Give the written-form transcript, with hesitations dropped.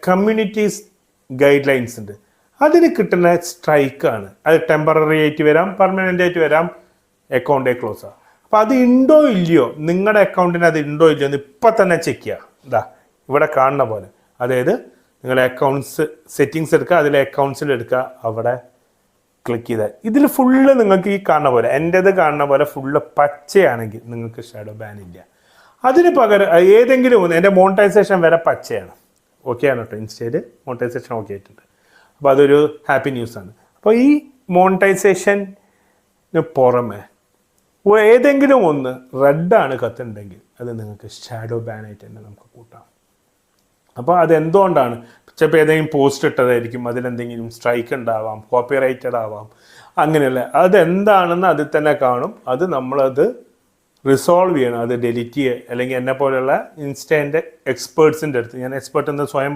Communities guide lines ഉണ്ട്, അതിന് കിട്ടുന്ന സ്ട്രൈക്കാണ്. അത് ടെമ്പററി ആയിട്ട് വരാം, പെർമനൻ്റ് ആയിട്ട് വരാം, അക്കൗണ്ടേ ക്ലോസ് ആകും. അപ്പോൾ അത് ഉണ്ടോ ഇല്ലയോ, നിങ്ങളുടെ അക്കൗണ്ടിന് അത് ഉണ്ടോ ഇല്ലയോ എന്ന് ഇപ്പം തന്നെ ചെക്ക് ചെയ്യുക. ഇതാ ഇവിടെ കാണുന്ന പോലെ, അതായത് നിങ്ങളുടെ അക്കൗണ്ട്സ് സെറ്റിങ്സ് എടുക്കുക, അതിലെ അക്കൗണ്ട്സിൽ എടുക്കുക, അവിടെ ക്ലിക്ക് ചെയ്താൽ ഇതിൽ ഫുള്ള് നിങ്ങൾക്ക് ഈ കാണുന്ന പോലെ, എൻ്റേത് കാണുന്ന പോലെ ഫുള്ള് പച്ചയാണെങ്കിൽ നിങ്ങൾക്ക് ഷാഡോ ബാൻ ഇല്ല. അതിന് പകരം ഏതെങ്കിലും ഒന്ന്, എൻ്റെ മോണിറ്റൈസേഷൻ വരെ പച്ചയാണ്, ഓക്കെ ആണ് കേട്ടോ. ഇൻസ്റ്റയിൽ മോണിറ്റൈസേഷൻ ഓക്കെ ആയിട്ടുണ്ട്. അപ്പോൾ അതൊരു ഹാപ്പി ന്യൂസാണ്. അപ്പോൾ ഈ മോണിറ്റൈസേഷന് പുറമെ ഏതെങ്കിലും ഒന്ന് റെഡാണ് കത്തുണ്ടെങ്കിൽ അത് നിങ്ങൾക്ക് ഷാഡോ ബാൻ ആയിട്ട് തന്നെ നമുക്ക് കൂട്ടാം. അപ്പോൾ അതെന്തുകൊണ്ടാണ്? ചിലപ്പോൾ ഏതെങ്കിലും പോസ്റ്റ് ഇട്ടതായിരിക്കും, അതിലെന്തെങ്കിലും സ്ട്രൈക്ക് ഉണ്ടാവാം, കോപ്പിറൈറ്റഡ് ആവാം, അങ്ങനെയല്ല. അതെന്താണെന്ന് അതിൽ തന്നെ കാണും. അത് നമ്മളത് റിസോൾവ് ചെയ്യണം, അത് ഡെലിറ്റ് ചെയ്യുക. അല്ലെങ്കിൽ എന്നെ പോലെയുള്ള ഇൻസ്റ്റൻ്റെ എക്സ്പേർട്സിൻ്റെ അടുത്ത്, ഞാൻ എക്സ്പേർട്ട് എന്ന് സ്വയം